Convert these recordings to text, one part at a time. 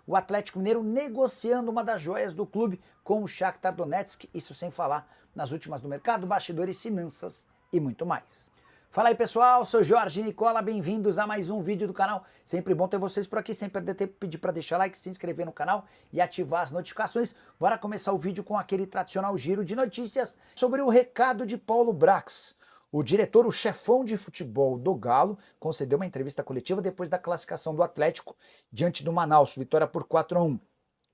o Atlético Mineiro negociando uma das joias do clube com o Shakhtar Donetsk, isso sem falar nas últimas do mercado, bastidores, finanças e muito mais. Fala aí pessoal, sou Jorge Nicola, bem-vindos a mais um vídeo do canal. Sempre bom ter vocês por aqui, sem perder tempo, pedir para deixar like, se inscrever no canal e ativar as notificações. Bora começar o vídeo com aquele tradicional giro de notícias sobre o recado de Paulo Brax. O diretor, o chefão de futebol do Galo, concedeu uma entrevista coletiva depois da classificação do Atlético diante do Manaus, vitória por 4-1.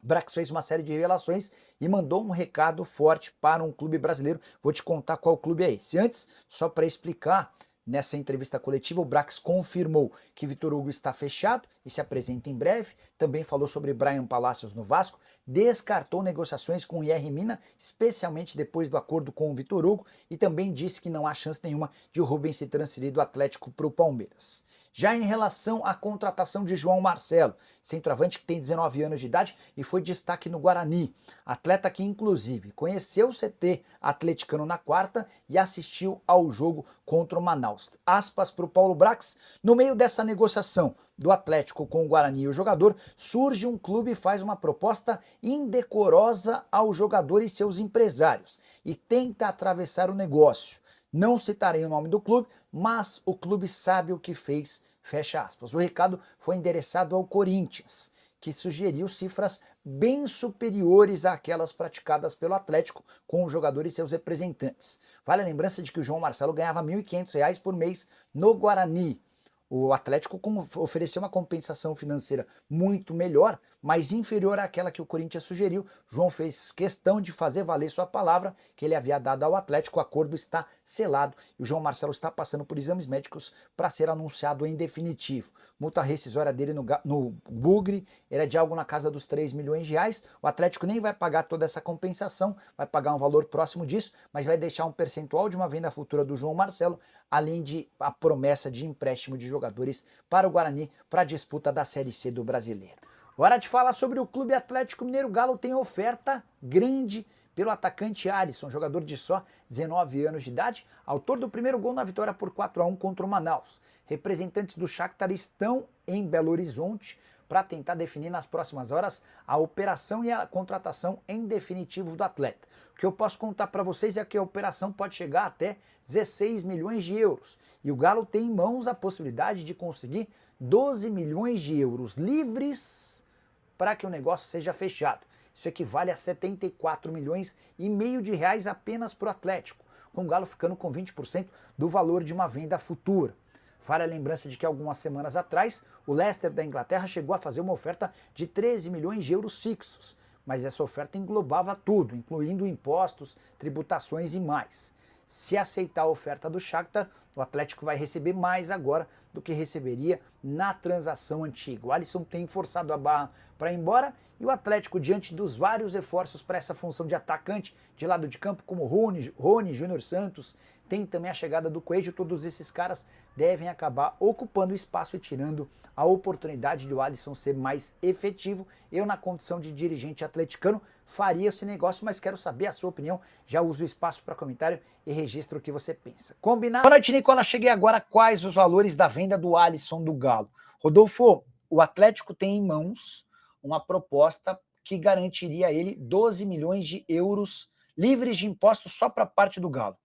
Brax fez uma série de revelações e mandou um recado forte para um clube brasileiro. Vou te contar qual clube é esse. Antes, só para explicar, nessa entrevista coletiva, o Brax confirmou que Vitor Hugo está fechado e se apresenta em breve. Também falou sobre Bryan Palacios no Vasco, descartou negociações com o IR Mina, especialmente depois do acordo com o Vitor Hugo, e também disse que não há chance nenhuma de o Rubens se transferir do Atlético para o Palmeiras. Já em relação à contratação de João Marcelo, centroavante que tem 19 anos de idade e foi destaque no Guarani, atleta que inclusive conheceu o CT atleticano na quarta e assistiu ao jogo contra o Manaus. Aspas para o Paulo Brax: no meio dessa negociação do Atlético com o Guarani e o jogador, surge um clube e faz uma proposta indecorosa ao jogador e seus empresários e tenta atravessar o negócio. Não citarei o nome do clube, mas o clube sabe o que fez, fecha aspas. O recado foi endereçado ao Corinthians, que sugeriu cifras bem superiores àquelas praticadas pelo Atlético com o jogador e seus representantes. Vale a lembrança de que o João Marcelo ganhava R$ 1.500 por mês no Guarani. O Atlético ofereceu uma compensação financeira muito melhor, mas inferior àquela que o Corinthians sugeriu. João fez questão de fazer valer sua palavra que ele havia dado ao Atlético. O acordo está selado e o João Marcelo está passando por exames médicos para ser anunciado em definitivo. Multa rescisória dele no Bugre era de algo na casa dos 3 milhões de reais. O Atlético nem vai pagar toda essa compensação, vai pagar um valor próximo disso, mas vai deixar um percentual de uma venda futura do João Marcelo, além de a promessa de empréstimo de jogadores para o Guarani para a disputa da Série C do Brasileiro. Hora de falar sobre o Clube Atlético Mineiro. Galo tem oferta grande pelo atacante Alisson, jogador de só 19 anos de idade, autor do primeiro gol na vitória por 4-1 contra o Manaus. Representantes do Shakhtar estão em Belo Horizonte para tentar definir nas próximas horas a operação e a contratação em definitivo do atleta. O que eu posso contar para vocês é que a operação pode chegar até 16 milhões de euros. E o Galo tem em mãos a possibilidade de conseguir 12 milhões de euros livres para que o negócio seja fechado. Isso equivale a 74 milhões e meio de reais apenas para o Atlético, com o Galo ficando com 20% do valor de uma venda futura. Vale a lembrança de que algumas semanas atrás, o Leicester da Inglaterra chegou a fazer uma oferta de 13 milhões de euros fixos, mas essa oferta englobava tudo, incluindo impostos, tributações e mais. Se aceitar a oferta do Shakhtar, o Atlético vai receber mais agora do que receberia na transação antiga. O Alisson tem forçado a barra para ir embora e o Atlético, diante dos vários reforços para essa função de atacante de lado de campo, como Rony, Júnior Santos, tem também a chegada do Coelho, todos esses caras devem acabar ocupando espaço e tirando a oportunidade de o Alisson ser mais efetivo. Eu, na condição de dirigente atleticano, faria esse negócio, mas quero saber a sua opinião. Já uso o espaço para comentário e registro o que você pensa. Combinado? Boa noite, Nicola. Cheguei agora. Quais os valores da venda do Alisson do Galo? Rodolfo, o Atlético tem em mãos uma proposta que garantiria a ele 12 milhões de euros livres de impostos só para a parte do Galo.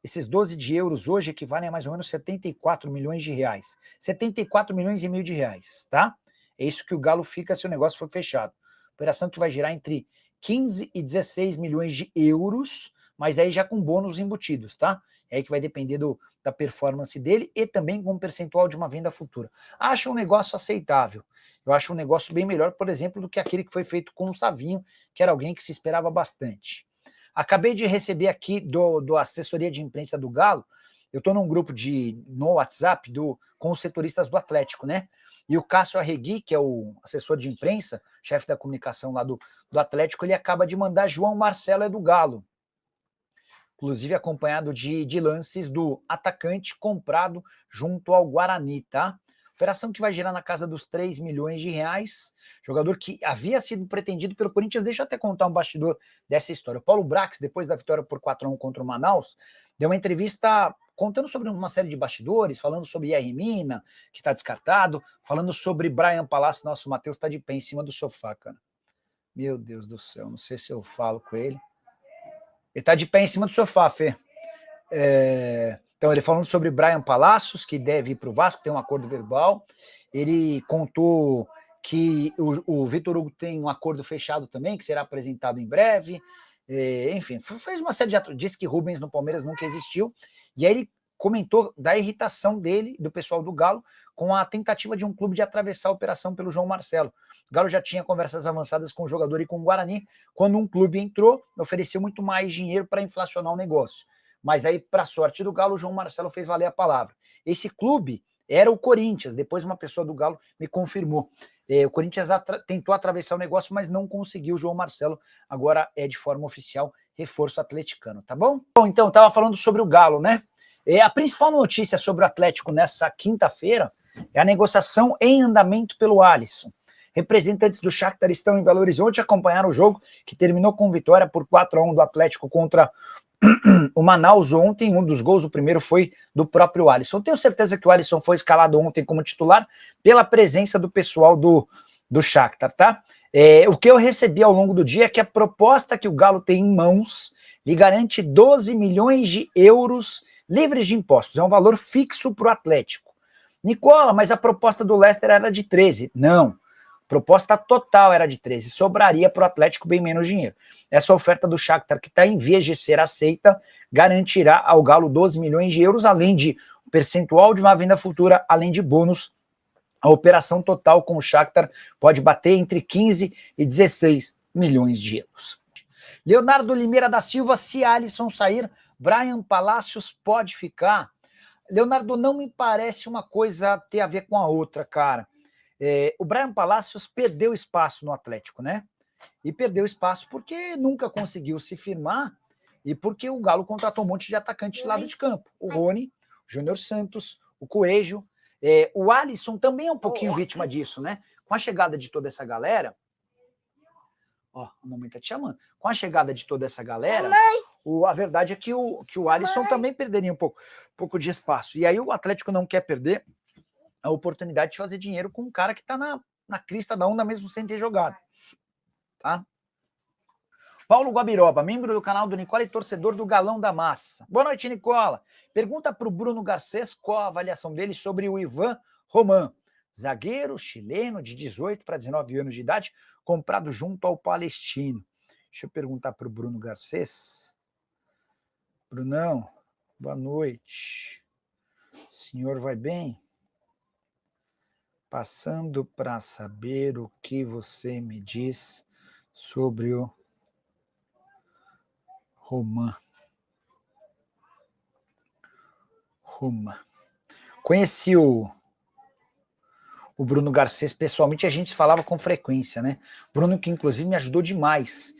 Esses 12 de euros hoje equivalem a mais ou menos 74 milhões de reais. 74 milhões e meio de reais, tá? É isso que o Galo fica se o negócio for fechado. Operação que vai girar entre 15 e 16 milhões de euros, mas aí já com bônus embutidos, tá? É aí que vai depender da performance dele e também com um percentual de uma venda futura. Acho um negócio aceitável. Eu acho um negócio bem melhor, por exemplo, do que aquele que foi feito com o Savinho, que era alguém que se esperava bastante. Acabei de receber aqui do assessoria de imprensa do Galo, eu estou num grupo no WhatsApp com os setoristas do Atlético, né? E o Cássio Arregui, que é o assessor de imprensa, chefe da comunicação lá do Atlético, ele acaba de mandar João Marcelo do Galo, inclusive acompanhado de lances do atacante comprado junto ao Guarani, tá? Operação que vai girar na casa dos 3 milhões de reais. Jogador que havia sido pretendido pelo Corinthians. Deixa eu até contar um bastidor dessa história. O Paulo Brax, depois da vitória por 4-1 contra o Manaus, deu uma entrevista contando sobre uma série de bastidores, falando sobre Yerry Mina, que está descartado, falando sobre Bryan Palácio. Nossa, o Matheus está de pé em cima do sofá, cara. Meu Deus do céu, não sei se eu falo com ele. Ele está de pé em cima do sofá, Fê. Então, ele falando sobre Bryan Palácios, que deve ir para o Vasco, tem um acordo verbal. Ele contou que o Vitor Hugo tem um acordo fechado também, que será apresentado em breve. Enfim, fez uma série de atitudes. Disse que Rubens no Palmeiras nunca existiu. E aí ele comentou da irritação dele, do pessoal do Galo, com a tentativa de um clube de atravessar a operação pelo João Marcelo. O Galo já tinha conversas avançadas com o jogador e com o Guarani. Quando um clube entrou, ofereceu muito mais dinheiro para inflacionar o negócio. Mas aí, para a sorte do Galo, o João Marcelo fez valer a palavra. Esse clube era o Corinthians. Depois uma pessoa do Galo me confirmou. O Corinthians tentou atravessar o negócio, mas não conseguiu. O João Marcelo agora é de forma oficial reforço atleticano, tá bom? Bom, então, estava falando sobre o Galo, né? A principal notícia sobre o Atlético nessa quinta-feira é a negociação em andamento pelo Alisson. Representantes do Shakhtar estão em Belo Horizonte, acompanharam o jogo, que terminou com vitória por 4-1 do Atlético contra o Manaus ontem. Um dos gols, o primeiro, foi do próprio Alisson. Eu tenho certeza que o Alisson foi escalado ontem como titular pela presença do pessoal do Shakhtar, tá? O que eu recebi ao longo do dia é que a proposta que o Galo tem em mãos lhe garante 12 milhões de euros livres de impostos. É um valor fixo para o Atlético. Nicola, mas a proposta do Leicester era de 13. Não. Proposta total era de 13, sobraria para o Atlético bem menos dinheiro. Essa oferta do Shakhtar, que está em vias de ser aceita, garantirá ao Galo 12 milhões de euros, além de um percentual de uma venda futura, além de bônus. A operação total com o Shakhtar pode bater entre 15 e 16 milhões de euros. Leonardo Limeira da Silva, se Alisson sair, Bryan Palácios pode ficar? Leonardo, não me parece uma coisa ter a ver com a outra, cara. O Bryan Palácios perdeu espaço no Atlético, né? E perdeu espaço porque nunca conseguiu se firmar e porque o Galo contratou um monte de atacantes de lado de campo. O Rony, o Júnior Santos, o Coelho. O Alisson também é um pouquinho vítima disso, né? Com a chegada de toda essa galera... Ó, o momento tá te chamando. Com a chegada de toda essa galera, a verdade é que o Alisson também perderia um pouco de espaço. E aí o Atlético não quer perder a oportunidade de fazer dinheiro com um cara que está na crista da onda mesmo sem ter jogado. Tá? Paulo Guabiroba, membro do canal do Nicola e torcedor do Galão da Massa. Boa noite, Nicola. Pergunta para o Bruno Garcês qual a avaliação dele sobre o Ivan Roman, zagueiro chileno de 18 para 19 anos de idade, comprado junto ao Palestino. Deixa eu perguntar para o Bruno Garcês. Brunão, boa noite. O senhor vai bem? Passando para saber o que você me diz sobre o Roman. Conheci o Bruno Garcês pessoalmente, a gente falava com frequência, né? Bruno que inclusive me ajudou demais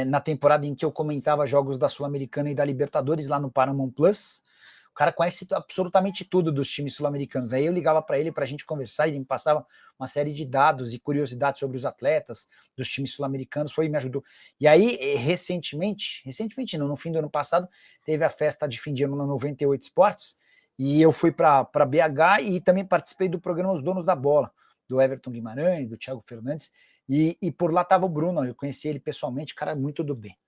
na temporada em que eu comentava jogos da Sul-Americana e da Libertadores lá no Paramount Plus. O cara conhece absolutamente tudo dos times sul-americanos. Aí eu ligava para ele para a gente conversar, e ele me passava uma série de dados e curiosidades sobre os atletas dos times sul-americanos, foi e me ajudou. E aí, recentemente não, no fim do ano passado, teve a festa de fim de ano na 98 Esportes, e eu fui para BH e também participei do programa Os Donos da Bola, do Everton Guimarães, do Thiago Fernandes, e por lá estava o Bruno, eu conheci ele pessoalmente, cara, muito do bem.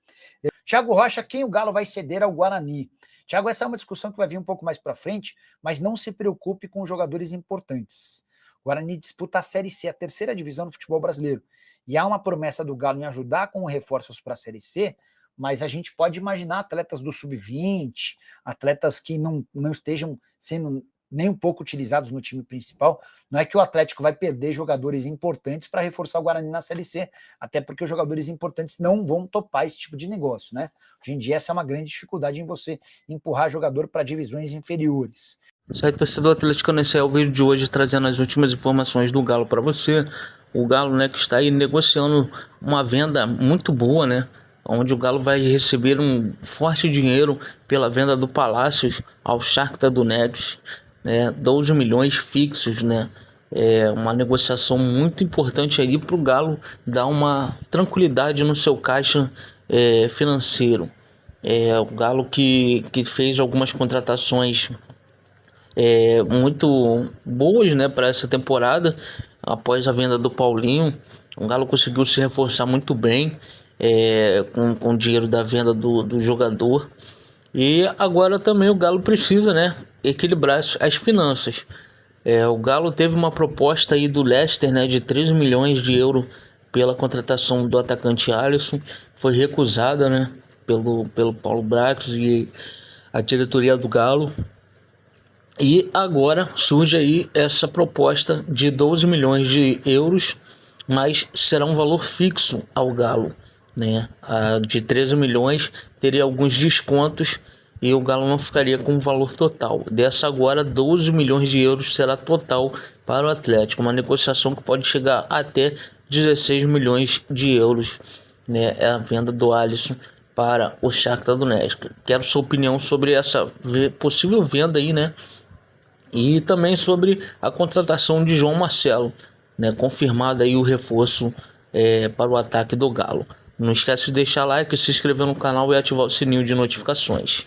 Thiago Rocha, quem o Galo vai ceder ao Guarani? Thiago, essa é uma discussão que vai vir um pouco mais para frente, mas não se preocupe com jogadores importantes. O Guarani disputa a Série C, a terceira divisão do futebol brasileiro. E há uma promessa do Galo em ajudar com reforços para a Série C, mas a gente pode imaginar atletas do Sub-20, atletas que não estejam sendo nem um pouco utilizados no time principal. Não é que o Atlético vai perder jogadores importantes para reforçar o Guarani na Série C, até porque os jogadores importantes não vão topar esse tipo de negócio, né? Hoje em dia essa é uma grande dificuldade em você empurrar jogador para divisões inferiores. Isso aí, torcedor atleticano, esse é o vídeo de hoje trazendo as últimas informações do Galo para você. O Galo, né, que está aí negociando uma venda muito boa, né? Onde o Galo vai receber um forte dinheiro pela venda do Palácios ao Shakhtar Donetsk, né? 12 milhões fixos, né? É uma negociação muito importante aí para o Galo dar uma tranquilidade no seu caixa financeiro. O Galo que fez algumas contratações muito boas, né, para essa temporada. Após a venda do Paulinho, o Galo conseguiu se reforçar muito bem com o dinheiro da venda do jogador. E agora também o Galo precisa, né, equilibrar as finanças. O Galo teve uma proposta aí do Leicester, né, de 13 milhões de euros pela contratação do atacante Alisson. Foi recusada, né, pelo Paulo Brax e a diretoria do Galo. E agora surge aí essa proposta de 12 milhões de euros, mas será um valor fixo ao Galo, né? A de 13 milhões teria alguns descontos e o Galo não ficaria com o valor total. Dessa agora, 12 milhões de euros será total para o Atlético, uma negociação que pode chegar até 16 milhões de euros, né? É a venda do Alisson para o Shakhtar Donetsk. Quero sua opinião sobre essa possível venda aí, né? E também sobre a contratação de João Marcelo, né? Confirmado aí o reforço para o ataque do Galo. Não esquece de deixar like, se inscrever no canal e ativar o sininho de notificações.